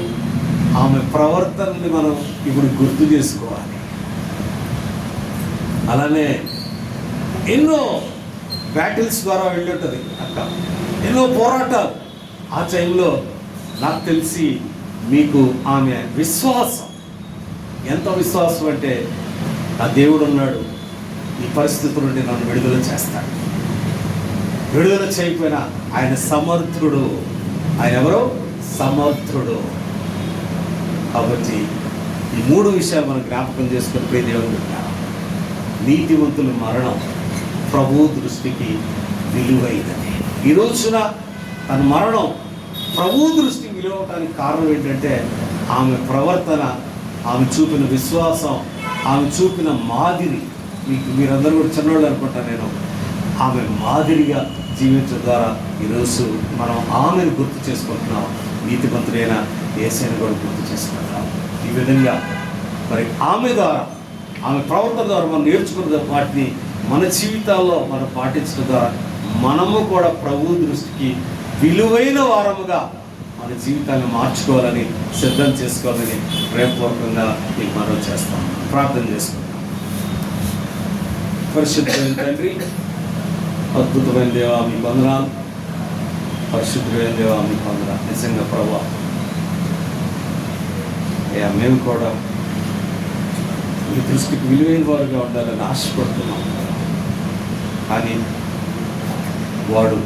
ఆమె ప్రవర్తనని మనం ఇప్పుడు గుర్తు చేసుకోవాలి. అలానే ఎన్నో బ్యాటిల్స్ ద్వారా వెళ్ళుంటుంది అక్క, ఎన్నో పోరాటాలు. ఆ టైంలో నాకు తెలిసి మీకు ఆమె విశ్వాసం, ఎంత విశ్వాసం అంటే ఆ దేవుడు ఉన్నాడు, ఈ పరిస్థితుల నుండి నన్ను విడుదల చేస్తాడు. విడుదల చేయకపోయినా ఆయన సమర్థుడు. ఆయన ఎవరో సమర్థుడు. కాబట్టి ఈ 3 విషయాలు మనం జ్ఞాపకం చేసుకుని ప్రియ దేవుని పెట్టారు. నీతివంతుల మరణం ప్రభు దృష్టికి విలువైనది. ఈ రోజున తన మరణం ప్రభు దృష్టికి విలువటానికి కారణం ఏంటంటే ఆమె ప్రవర్తన, ఆమె చూపిన విశ్వాసం, ఆమె చూపిన మాదిరి. మీరందరూ కూడా చిన్నవాళ్ళు అనుకుంటాను నేను. ఆమె మాదిరిగా జీవించడం ద్వారా ఈరోజు మనం ఆమెను గుర్తు చేసుకుంటున్నాం. నీతిమంతుడైన యేసయ్యను కూడా గుర్తు చేసుకుంటున్నాం. ఈ విధంగా మరి ఆమె ద్వారా, ఆమె ప్రవర్తన ద్వారా మనం నేర్చుకున్న వాటిని మన జీవితాల్లో మనం పాటించడం ద్వారా మనము కూడా ప్రభు దృష్టికి విలువైన వారముగా మన జీవితాన్ని మార్చుకోవాలని, సిద్ధం చేసుకోవాలని ప్రేమపూర్వకంగా మీకు మనం చేస్తాం. ప్రార్థన చేసుకుంటాం. పరిశుద్ధమైన తండ్రి, అద్భుతమైన దేవా మీ వందనాలు. పరిశుద్ధమైన దేవా మీ వందనాలు. నిజంగా ప్రభువా, మేము కూడా మీ దృష్టికి విలువైన వారుగా ఉండాలని ఆశపడుతున్నాం. కానీ వాడు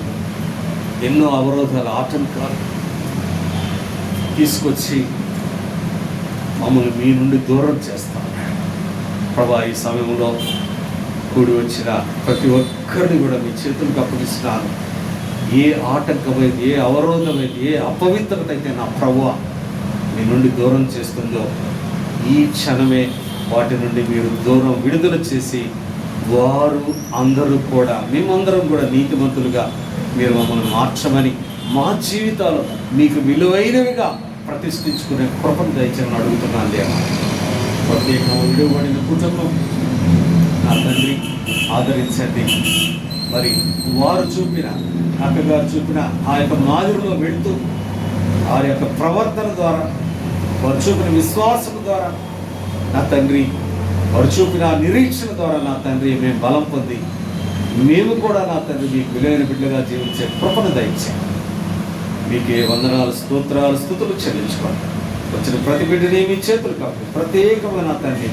ఎన్నో అవరోధాలు, ఆటంకాలు తీసుకొచ్చి మమ్మల్ని మీ నుండి దూరం చేస్తాం. ప్రభా, ఈ సమయంలో కూడి వచ్చిన ప్రతి ఒక్కరిని కూడా మీ చేతులకు అప్పగిస్తున్నాను. ఏ ఆటంకమైంది, ఏ అవరోధమైంది, ఏ అపవిత్రత అయితే నా ప్రభువా మీ నుండి దూరం చేస్తుందో ఈ క్షణమే వాటి నుండి మీరు దూరం విడుదల చేసి వారు అందరూ కూడా, మేమందరం కూడా నీతిమంతులుగా మీరు మమ్మల్ని మార్చమని, మా జీవితాలు మీకు విలువైనవిగా ప్రతిష్ఠించుకునే కృపను దయచేయమని అడుగుతున్నాను దేవా. ప్రత్యేకంగా విడువబడిన కుటుంబం నా తండ్రి ఆదరించండి. మరి వారు చూపిన, అక్కగారు చూపిన ఆ యొక్క మాదిరిలో వెళుతూ వారి యొక్క ప్రవర్తన ద్వారా, వారు చూపిన విశ్వాసం ద్వారా నా తండ్రి వారు చూపిన నిరీక్షణ ద్వారా నా తండ్రి మేము బలం పొంది మేము కూడా నా తండ్రి మీకు విలువైన బిడ్డగా జీవించే కృపను దయచేయండి. మీకే వందనాలు, స్తోత్రాలు, స్తుతులు చెల్లించుకోండి. వచ్చిన ప్రతి బిడ్డని మీ చేతులకు అప్పు ప్రత్యేకమైన నా తండ్రి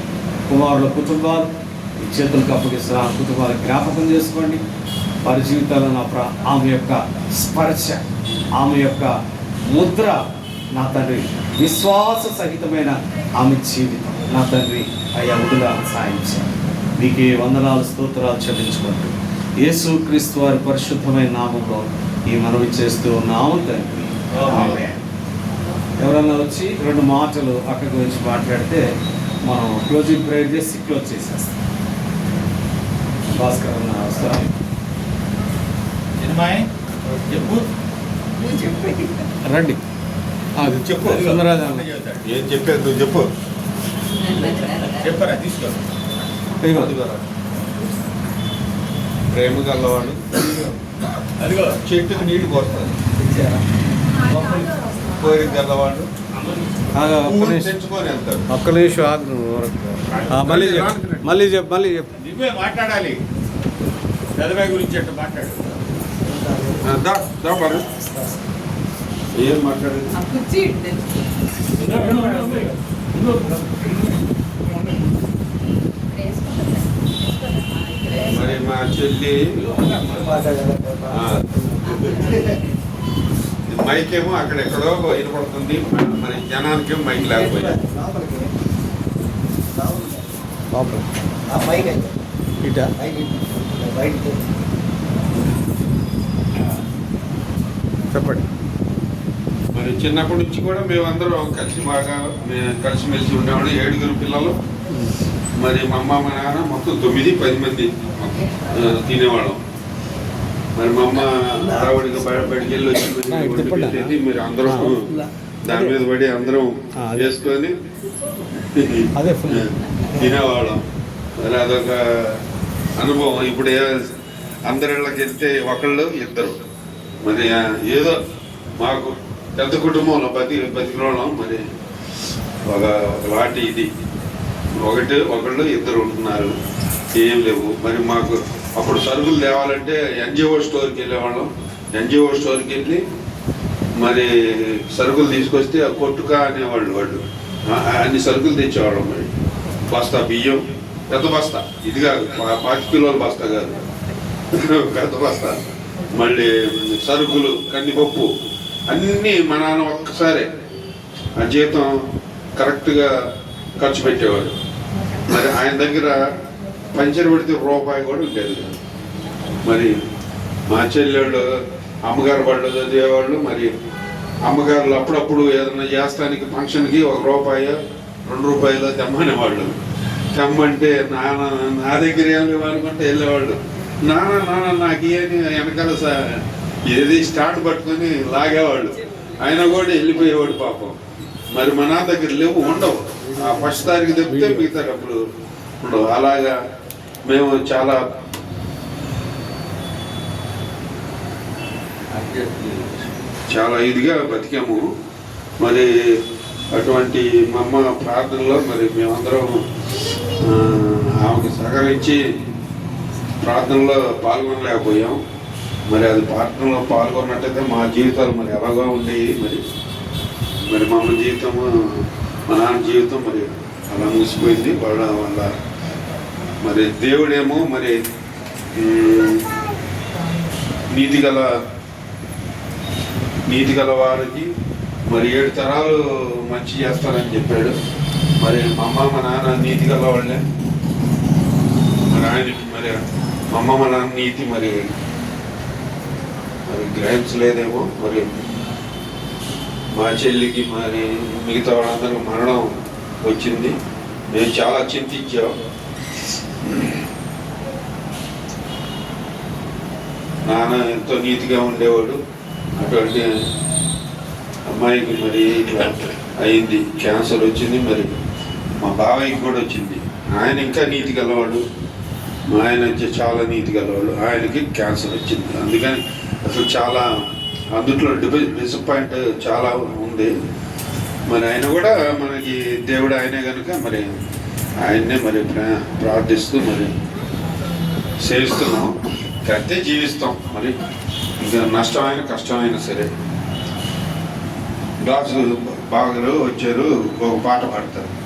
కుమారుల కుటుంబాలు మీ చేతులకు అప్పగిస్తున్న ఆ కుటుంబాలు జ్ఞాపకం చేసుకోండి. వారి జీవితాల్లో ఆమె యొక్క స్పర్శ, ఆమె యొక్క ముద్ర నా తండ్రి విశ్వాస సహితమైన ఆమె జీవితం నా తండ్రి అయ్యా విడుదల సాయించారు. మీకే వందనాలు, స్తోత్రాలు చెల్లించుకుంటూ యేసు క్రీస్తు వారి పరిశుద్ధమైన నామంలో ఈ మనవి చేస్తూ ఉన్నాము తండ్రి. ఆమేన్. ఎవరన్నా వచ్చి 2 మాటలు అక్కడి గురించి మాట్లాడితే మనం క్లోజింగ్ ప్రేయర్ చేసి క్లోజ్ చేసేస్తాం. భాస్కర్ అన్న వస్తారా? రండి. అది చెప్పు. సుందరరాజు అన్న ఏం చెప్పేది నువ్వు చెప్పు. చెప్పరా తీసుకో. ప్రేమ గల్లవాడు అదిగో చెట్టుకు నీళ్లు పోస్తాడు. కోరిక గల్లవాడు తెచ్చుకొని వెళ్తాడు. ఒక్క నిమిషం ఆగు. మళ్ళీ చెప్పు. నువ్వే మాట్లాడాలి. చదివే గురించి ఎట్లా మాట్లాడు. ఏం మాట్లాడేది? మరి మా చెల్లి మైక్ ఏమో అక్కడెక్కడో వినపడుతుంది, మరి జనానికేమో మైక్ లేకపోయా. చెప్పండి. మరి చిన్నప్పటి నుంచి కూడా మేమందరం కలిసిమెలిసి ఉండేవాడు. 7 పిల్లలు. మరి మా అమ్మ మా నాన్న మొత్తం 9-10 మంది తినేవాళ్ళం. మరి మా అమ్మ ఆవిడకి బయటికి వెళ్ళి వచ్చి మీరు అందరం దాని మీద పడి అందరం వేసుకొని తినేవాళ్ళం. మరి అదొక అనుభవం. ఇప్పుడు అందరిళ్ళకి వెళ్తే ఒకళ్ళు ఇద్దరు. మరి ఏదో మాకు పెద్ద కుటుంబంలో బతికిలోళ్ళం. మరి ఒక లాంటి ఇది ఒకళ్ళు ఇద్దరు ఉంటున్నారు, ఏం లేవు. మరి మాకు అప్పుడు సరుకులు తేవాలంటే ఎన్జిఓ స్టోర్కి వెళ్ళేవాళ్ళం. ఎన్జిఓ స్టోర్కి వెళ్ళి మరి సరుకులు తీసుకొస్తే కొట్టుకా అనేవాళ్ళు. వాళ్ళు అన్ని సరుకులు తెచ్చేవాళ్ళం. మరి బస్తా బియ్యం, పెద్ద బస్తా, ఇది కాదు 5 కిలోల బస్తా కాదు, పెద్ద బస్తా. మళ్ళీ సరుకులు, కందిపప్పు అన్నీ మా నాన్న ఒక్కసారే ఆ జీతం కరెక్ట్గా ఖర్చు పెట్టేవాడు. మరి ఆయన దగ్గర పంచర్ పెడితే రూపాయి కూడా ఉండేది కాదు. మరి మా చెల్లెళ్ళు అమ్మగారు బళ్ళు చదివేవాళ్ళు. మరి అమ్మగారులు అప్పుడప్పుడు ఏదైనా చేస్తానికి ఫంక్షన్కి 1 రూపాయి 2 రూపాయలు తెమ్మనేవాళ్ళు. తెమ్మంటే నా దగ్గర ఏం లేవనుకుంటే వెళ్ళేవాళ్ళు. నాన్న నాకు ఏని వెనకాల ఏది స్టార్ట్ పట్టుకొని లాగేవాళ్ళు. ఆయన కూడా వెళ్ళిపోయేవాడు పాపం. మరి మా నాన్న దగ్గర లేవు, ఉండవు. ఆ ఫస్ట్ తారీఖు తెప్పితే మిగతా డబ్బులు ఉండవు. అలాగా మేము చాలా ఇదిగా బతికాము. మరి అటువంటి మా అమ్మ ప్రార్థనలో మరి మేమందరం ఆమెకి సహకరించి ప్రార్థనలో పాల్గొనలేకపోయాం. మరి అది ప్రార్థనలో పాల్గొన్నట్టయితే మా జీవితాలు మరి ఎలాగా ఉండేవి. మరి మా అమ్మ జీవితము, మా నాన్న జీవితం మరి అలా మూసిపోయింది. వాళ్ళ మరి దేవుడేమో మరి నీతి గల వారికి మరి 7 తరాలు మంచి చేస్తానని చెప్పాడు. మరి మా అమ్మ మా నాన్న నీతి గల వాళ్ళే. మరి ఆయనకి మరి మా అమ్మ మా నాన్న నీతి మరి గ్రహించలేదేమో. మరి మా చెల్లికి మరి మిగతా వాళ్ళందరూ మరణం వచ్చింది. మేము చాలా చింతించాం. నాన్న ఎంతో నీతిగా ఉండేవాడు. అటువంటి అమ్మాయికి మరి ఇట్లా అయింది, క్యాన్సర్ వచ్చింది. మరి మా బావయ్యకి కూడా వచ్చింది. ఆయన ఇంకా నీతి గలవాడు, మా ఆయన వచ్చి చాలా నీతి గలవాడు. ఆయనకి క్యాన్సర్ వచ్చింది. అందుకని అసలు చాలా అందుట్లో డిసప్పాయింట్ చాలా ఉంది. మరి ఆయన కూడా మనకి దేవుడు ఆయనే కనుక మరి ఆయన్నే మరి ప్రార్థిస్తూ మరి సేవిస్తున్నాం. అంతే జీవిస్తాం. మరి ఇంకా నష్టమైన కష్టమైనా సరే. రాజు బాగా వచ్చారు, ఒక పాట పాడతారు.